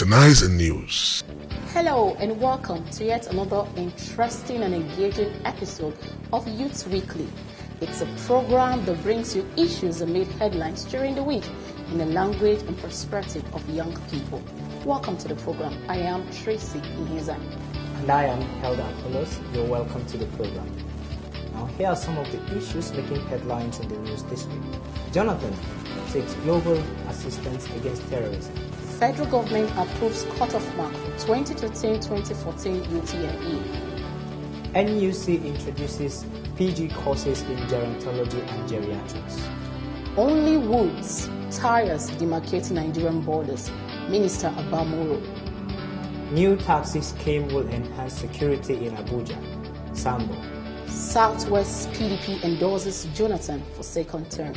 Euthanize News. Hello and welcome to yet another interesting and engaging episode of Youth Weekly. It's a program that brings you issues that made headlines during the week in the language and perspective of young people. Welcome to the program. I am Tracy Ihizan. And I am Helda Apollos. You're welcome to the program. Now here are some of the issues making headlines in the news this week. Jonathan takes global assistance against terrorism. Federal government approves cutoff mark for 2013-2014 UTME. NUC introduces PG courses in gerontology and geriatrics. Only woods, tires demarcate Nigerian borders. Minister Abamoro. New taxi scheme will enhance security in Abuja. Sambo. Southwest PDP endorses Jonathan for second term.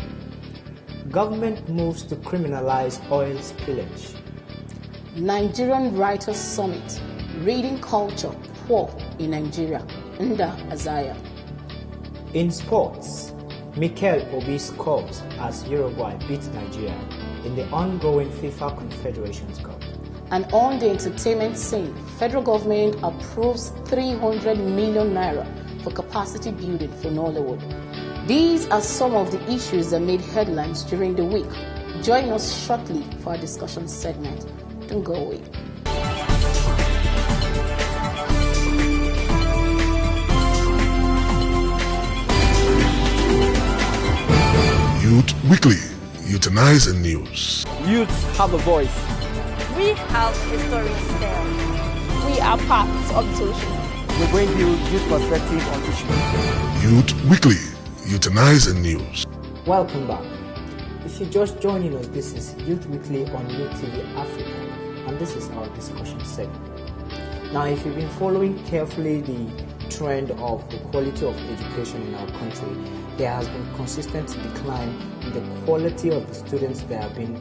Government moves to criminalize oil spillage. Nigerian Writers Summit. Reading culture poor in Nigeria. Nda Azaya. In sports, Mikel Obi scores as Uruguay beats Nigeria in the ongoing FIFA Confederations Cup. And on the entertainment scene, federal government approves 300 million naira for capacity building for Nollywood. These are some of the issues that made headlines during the week. Join us shortly for our discussion segment. Don't go away. Youth Weekly. Euthanize News. Youths have a voice. We have a story to tell. We are part of the solution. We bring you youth perspective on issues. Youth Weekly. Euthanize News. Welcome back. If you're just joining us, this is Youth Weekly on UTV Africa, and this is our discussion segment. Now, if you've been following carefully the trend of the quality of education in our country, there has been consistent decline in the quality of the students that have been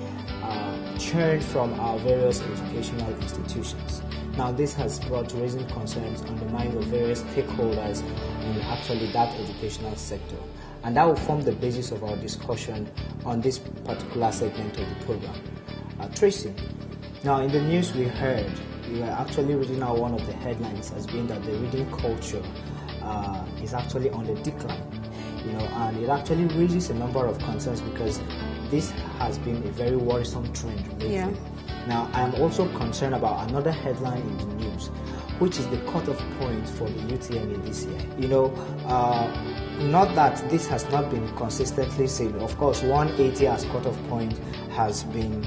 churned from our various educational institutions. Now, this has brought raising concerns on the minds of various stakeholders in actually that educational sector. And that will form the basis of our discussion on this particular segment of the program. Tracy, now in the news we heard, we were actually reading out one of the headlines as being that the reading culture is actually on the decline. And it actually raises a number of concerns because this has been a very worrisome trend lately. Yeah. Now, I'm also concerned about another headline in the news, which is the cutoff point for the UTME this year. Not that this has not been consistently seen. Of course, 180 as cutoff point has been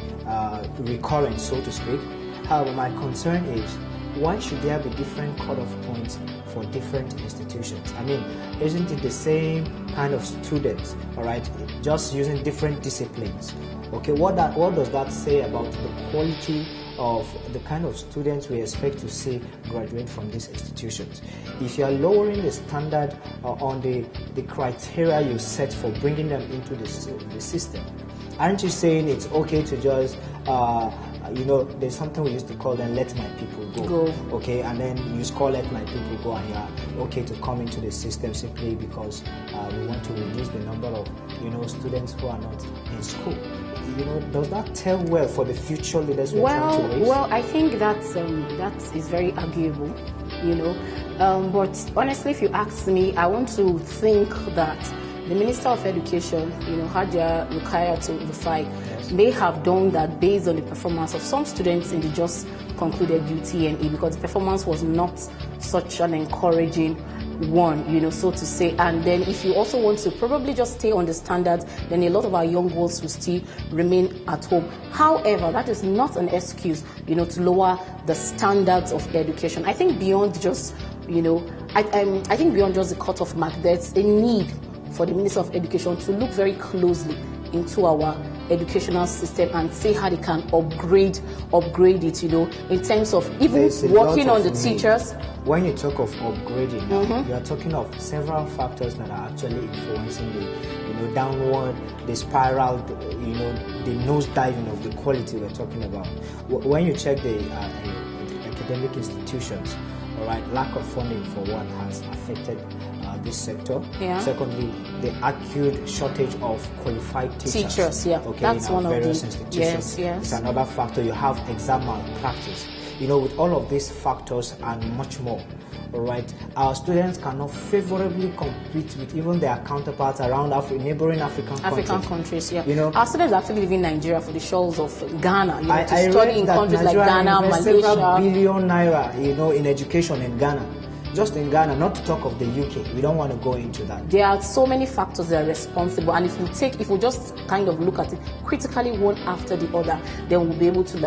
recurrent, so to speak. However, my concern is, why should there be different cutoff points for different institutions? I mean, isn't it the same kind of students, all right, just using different disciplines? Okay, what does that say about the quality of the kind of students we expect to see graduate from these institutions? If you are lowering the standard on the criteria you set for bringing them into the system, aren't you saying it's okay to just there's something we used to call them let my people go. Okay, and then you score let my people go and you are okay to come into the system simply because we want to reduce the number of students who are not in school. Does that tell well for the future leaders we're trying to raise? Well, I think that is very arguable, but honestly, if you ask me, I want to think that the Minister of Education, Hadia Rukaya to Rufai, may have done that based on the performance of some students in the just concluded UTME, because the performance was not such an encouraging one, so to say. And then if you also want to probably just stay on the standards, then a lot of our young girls will still remain at home. However, that is not an excuse, to lower the standards of education. I think beyond just, I think beyond just the cutoff mark, there's a need for the Minister of Education to look very closely into our educational system and see how they can upgrade it, in terms of even working on the teachers. When you talk of upgrading, you are talking of several factors that are actually influencing the downward, the spiral, the nosediving of the quality we're talking about. When you check the academic institutions, All right, lack of funding for one has affected this sector. Yeah. Secondly, the acute shortage of qualified teachers. Yeah. Okay, That's in our one of various the institutions. Yes. It's another factor. You have exam malpractice. You know, with all of these factors and much more, all right, our students cannot favorably compete with even their counterparts around neighboring African countries. Yeah. You know, our students actually live in Nigeria for the shores of Ghana. You know, I to study in countries like Ghana, Malaysia. Several billion naira, you know, in education in Ghana. Just in Ghana, not to talk of the UK. We don't want to go into that. There are so many factors that are responsible, and if we just kind of look at it critically one after the other, then we'll be able to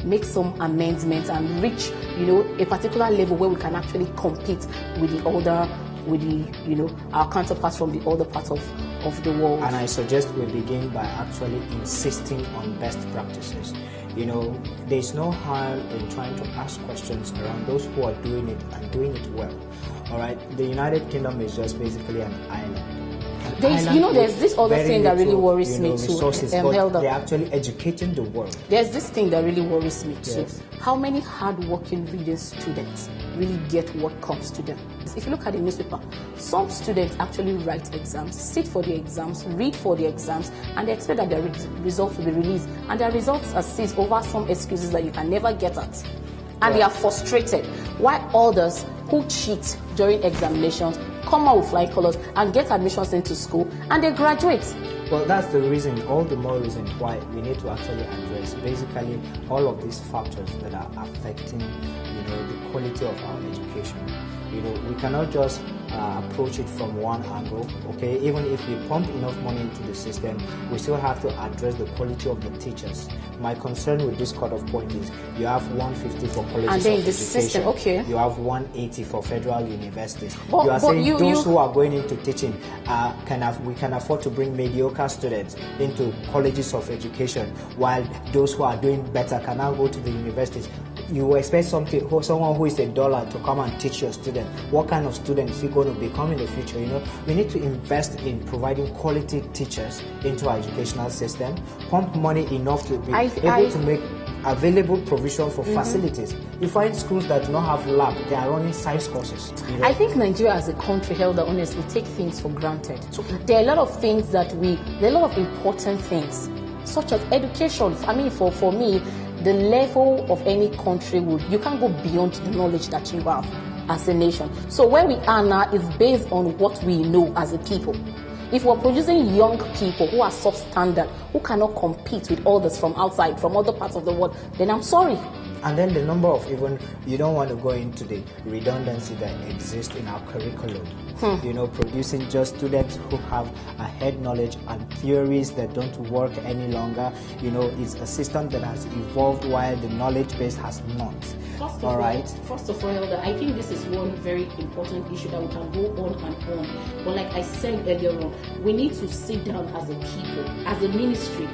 make some amendments and reach a particular level where we can actually compete with our counterparts from the other parts of the world. And I suggest we begin by actually insisting on best practices. You know, there's no harm in trying to ask questions around those who are doing it and doing it well. All right, the United Kingdom is just basically an island. There's this other thing that really worries me too. Resources, but they're actually educating the world. There's this thing that really worries me too. Yes. How many hard-working reading students really get what comes to them? If you look at the newspaper, some students actually write exams, sit for the exams, read for the exams, and they expect that their results will be released. And their results are seized over some excuses that you can never get at. And they are frustrated. While others who cheat during examinations come out with flying colors and get admissions into school, and they graduate. Well, that's the reason, all the more reason why we need to actually address basically all of these factors that are affecting, the quality of our education. We cannot just approach it from one angle, okay? Even if we pump enough money into the system, we still have to address the quality of the teachers. My concern with this cut-off point is you have 150 for colleges and then of the education. System, okay. You have 180 for federal universities. But, you are saying those who are going into teaching we can afford to bring mediocre students into colleges of education, while those who are doing better can now go to the universities. You expect someone who is a dollar to come and teach your student. What kind of student is he going to become in the future? We need to invest in providing quality teachers into our educational system, pump money enough to be able to make available provision for facilities. You find schools that do not have lab, they are running science courses. I think Nigeria as a country, Helder, honestly, take things for granted. So there are a lot of things there are a lot of important things, such as education. I mean, for me, the level of any country you can't go beyond the knowledge that you have as a nation. So where we are now is based on what we know as a people. If we're producing young people who are substandard, who cannot compete with others from outside, from other parts of the world, then I'm sorry. And then the number of you don't want to go into the redundancy that exists in our curriculum. Producing just students who have a head knowledge and theories that don't work any longer. It's a system that has evolved while the knowledge base has not. First of all, Helder, I think this is one very important issue that we can go on and on. But like I said earlier on, we need to sit down as a people, as a ministry.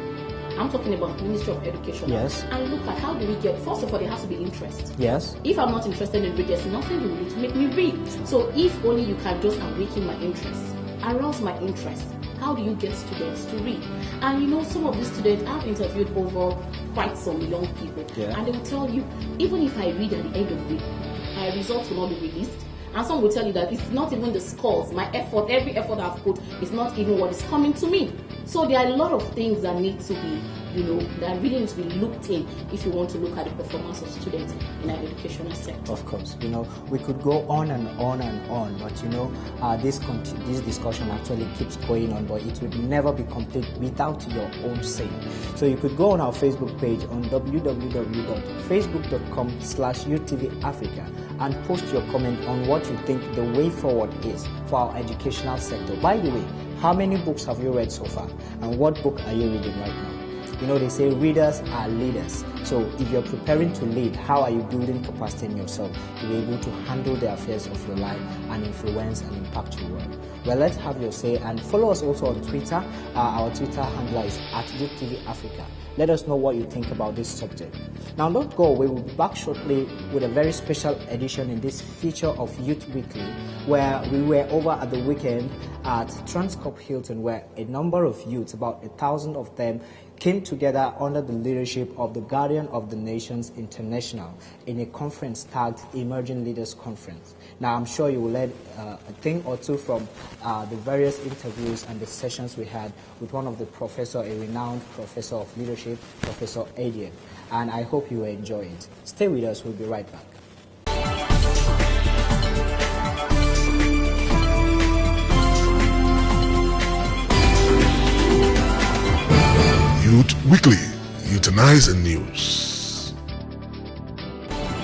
I'm talking about Ministry of Education. Yes. And look at how do we get, first of all, there has to be interest. Yes. If I'm not interested in reading, there's nothing you need to make me read. So if only you can just awaken my interest, arouse my interest, how do you get students to read? And some of these students, I've interviewed over quite some young people, and they will tell you, even if I read at the end of the week, my results will not be released. And some will tell you that it's not even the scores, my effort, every effort I've put is not even what is coming to me. So there are a lot of things that need to be, that really need to be looked in if you want to look at the performance of students in our educational sector. Of course, we could go on and on and on, but this discussion actually keeps going on, but it would never be complete without your own say. So you could go on our Facebook page on www.facebook.com/UTVAfrica and post your comment on what you think the way forward is for our educational sector. By the way, how many books have you read so far? And what book are you reading right now? They say readers are leaders. So if you're preparing to lead, how are you building capacity in yourself to be able to handle the affairs of your life and influence and impact your world? Well, let's have your say, and follow us also on Twitter. Our Twitter handle is @UTVAfrica. Let us know what you think about this subject. Now, don't go away. We'll be back shortly with a very special edition in this feature of Youth Weekly, where we were over at the weekend at Transcorp Hilton, where a number of youths, about 1,000 of them, came together under the leadership of the Guardian of the Nations International in a conference tagged Emerging Leaders Conference. Now, I'm sure you will learn a thing or two from the various interviews and the sessions we had with one of the professor, a renowned professor of leadership, Professor Adrian, and I hope you will enjoy it. Stay with us, we'll be right back. Youth Weekly, Euthanizing News.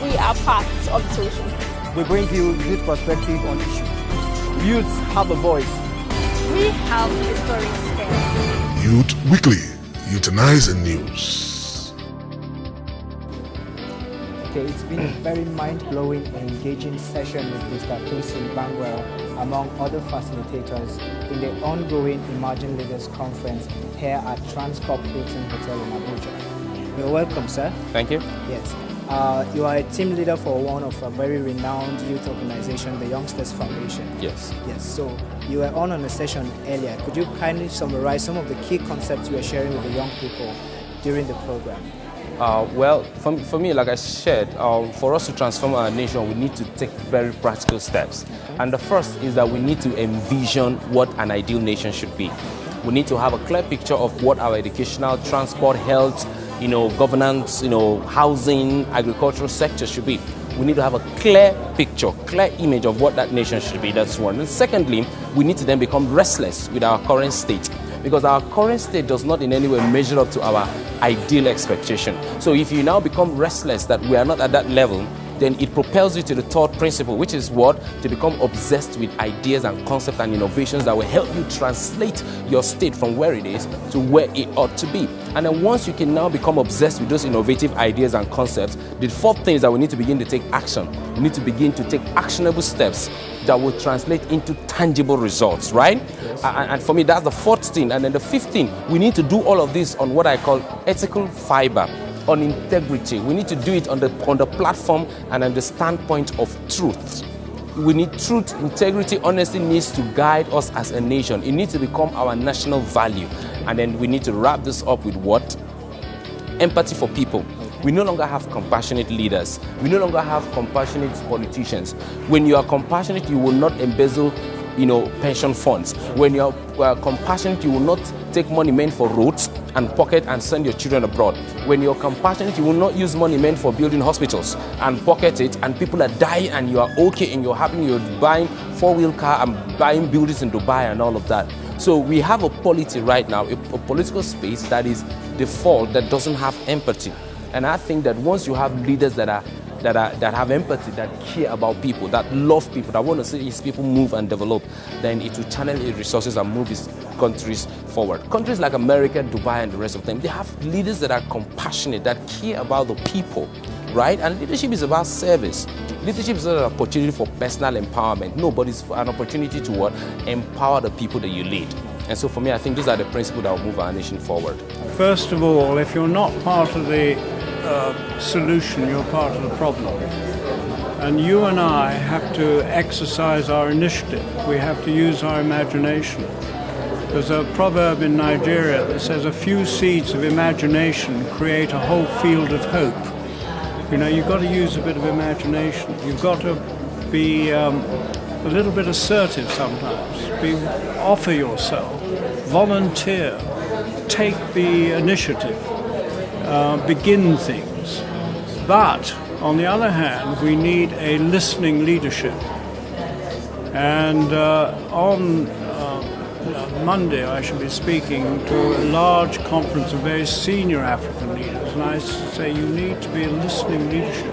We are part of the solution. We bring you youth perspective on issues. Youths have a voice. We have a story to tell. Youth Weekly, Euthanizing News. Okay, it's been a very mind-blowing and engaging session with Mr. Tosin Bangwell, among other facilitators, in the ongoing Emerging Leaders Conference here at Transcorp Hilton Hotel in Abuja. You're welcome, sir. Thank you. Yes. You are a team leader for one of a very renowned youth organization, the Youngsters Foundation. Yes. Yes. So you were on a session earlier. Could you kindly summarize some of the key concepts you were sharing with the young people during the program? Well, for me, like I said, for us to transform our nation, we need to take very practical steps. And the first is that we need to envision what an ideal nation should be. We need to have a clear picture of what our educational, transport, health, governance, housing, agricultural sector should be. We need to have a clear picture, clear image of what that nation should be. That's one. And secondly, we need to then become restless with our current state, because our current state does not in any way measure up to our ideal expectation. So if you now become restless that we are not at that level, then it propels you to the third principle, which is what? To become obsessed with ideas and concepts and innovations that will help you translate your state from where it is to where it ought to be. And then once you can now become obsessed with those innovative ideas and concepts, the fourth thing is that we need to begin to take action. We need to begin to take actionable steps that will translate into tangible results, right? Yes. And for me, that's the fourth thing. And then the fifth thing, we need to do all of this on what I call ethical fiber, on integrity. We need to do it on the platform and on the standpoint of truth. We need truth, integrity, honesty needs to guide us as a nation. It needs to become our national value. And then we need to wrap this up with what? Empathy for people. We no longer have compassionate leaders. We no longer have compassionate politicians. When you are compassionate, you will not embezzle, pension funds. When you are compassionate, you will not take money meant for roads and pocket and send your children abroad. When you're compassionate, you will not use money meant for building hospitals and pocket it, and people are dying and you are okay and you're happy, you're buying four-wheel car and buying buildings in Dubai and all of that. So we have a polity right now, a political space that is default, that doesn't have empathy. And I think that once you have leaders that have empathy, that care about people, that love people, that want to see these people move and develop, then it will channel its resources and move these countries forward. Countries like America, Dubai, and the rest of them, they have leaders that are compassionate, that care about the people, right? And leadership is about service. Leadership is not an opportunity for personal empowerment. No, but it's an opportunity to what? Empower the people that you lead. And so for me, I think these are the principles that will move our nation forward. First of all, if you're not part of the solution, you're part of the problem. And you and I have to exercise our initiative. We have to use our imagination. There's a proverb in Nigeria that says a few seeds of imagination create a whole field of hope. You've got to use a bit of imagination. You've got to be a little bit assertive sometimes. Offer yourself, volunteer, take the initiative, begin things. But on the other hand, we need a listening leadership. And on Monday, I shall be speaking to a large conference of very senior African leaders, and I say you need to be a listening leadership,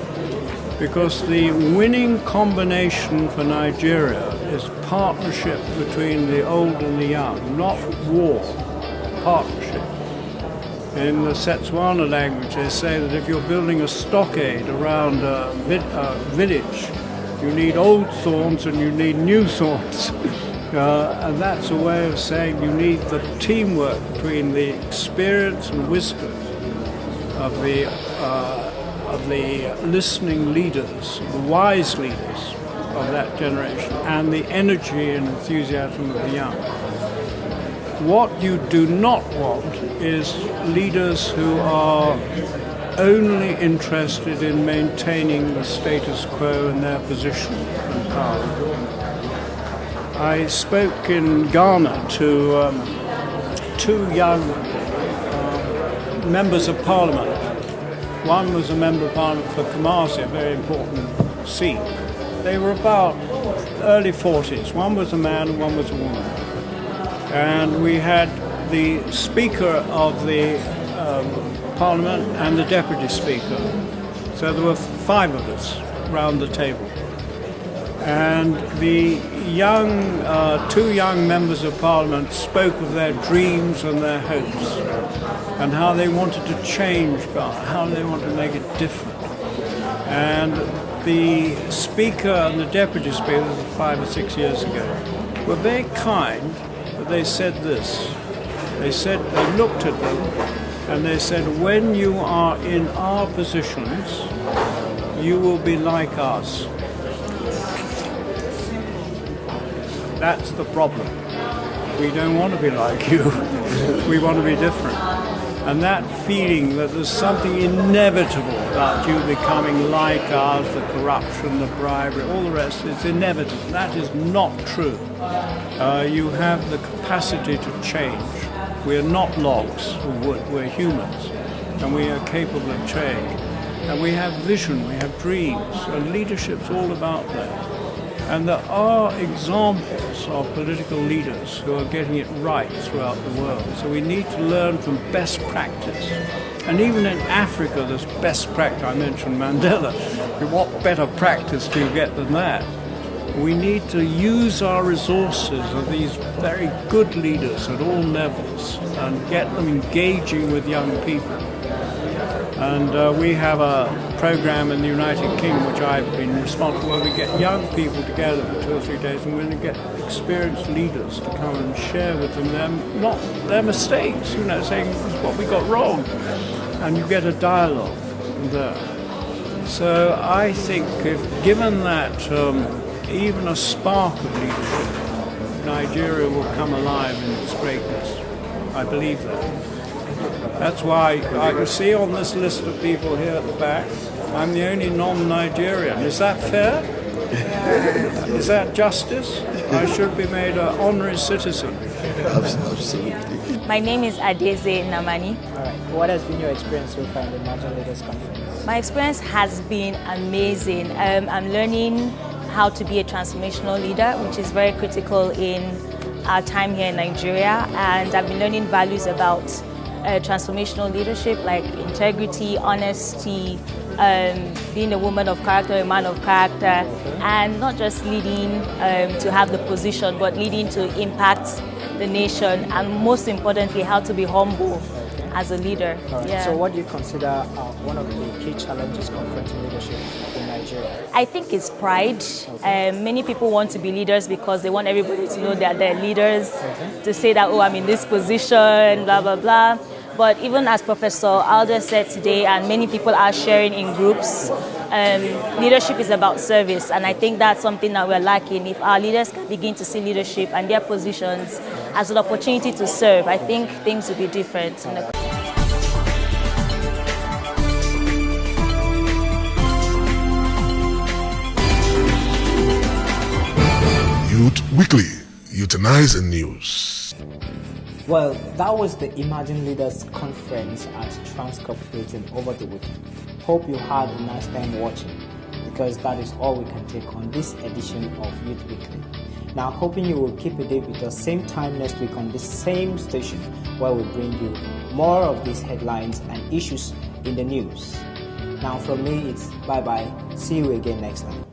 because the winning combination for Nigeria is partnership between the old and the young, not war, partnership. In the Setswana language, they say that if you're building a stockade around a village, you need old thorns and you need new thorns. And that's a way of saying you need the teamwork between the experience and wisdom of the listening leaders, the wise leaders of that generation, and the energy and enthusiasm of the young. What you do not want is leaders who are only interested in maintaining the status quo and their position in power. I spoke in Ghana to two young members of parliament. One was a member of parliament for Kumasi, a very important seat. They were about early 40s. One was a man and one was a woman. And we had the Speaker of the Parliament and the Deputy Speaker. So there were 5 of us round the table. And the two young members of Parliament spoke of their dreams and their hopes and how they wanted to change Ghana, how they wanted to make it different. And the Speaker and the Deputy Speaker, this was 5 or 6 years ago, were very kind, but they said this. They looked at them and they said, when you are in our positions, you will be like us. That's the problem. We don't want to be like you. We want to be different. And that feeling that there's something inevitable about you becoming like us, the corruption, the bribery, all the rest, it's inevitable. That is not true. You have the capacity to change. We're not logs of wood, we're humans, and we are capable of change. And we have vision, we have dreams, and leadership's all about that. And there are examples of political leaders who are getting it right throughout the world. So we need to learn from best practice. And even in Africa, there's best practice. I mentioned Mandela. What better practice do you get than that? We need to use our resources of these very good leaders at all levels and get them engaging with young people. And we have a program in the United Kingdom, which I've been responsible for, where we get young people together for 2 or 3 days, and we're going to get experienced leaders to come and share with them their mistakes, saying this is what we got wrong. And you get a dialogue there. So I think if given that even a spark of leadership, Nigeria will come alive in its greatness. I believe that. That's why I can see on this list of people here at the back, I'm the only non-Nigerian. Is that fair? Is that justice? I should be made an honorary citizen. Absolutely. My name is Adeze Namani. All right. What has been your experience so far in the Imagine Leaders Conference? My experience has been amazing. I'm learning how to be a transformational leader, which is very critical in our time here in Nigeria. And I've been learning values about transformational leadership, like integrity, honesty, being a woman of character, a man of character, and not just leading to have the position, but leading to impact the nation, and most importantly, how to be humble as a leader. Right. Yeah. So what do you consider one of the key challenges confronting leadership in Nigeria? I think it's pride. Many people want to be leaders because they want everybody to know that they're leaders, to say that, oh, I'm in this position, blah, blah, blah. But even as Professor Alder said today, and many people are sharing in groups, leadership is about service. And I think that's something that we're lacking. If our leaders can begin to see leadership and their positions as an opportunity to serve, I think things will be different. Youth Weekly, Euthanize in News. Well, that was the Imagine Leaders Conference at Transcorp Hilton over the weekend. Hope you had a nice time watching, because that is all we can take on this edition of Youth Weekly. Now, hoping you will keep a date with us same time next week on this same station, where we bring you more of these headlines and issues in the news. Now, from me, it's bye-bye. See you again next time.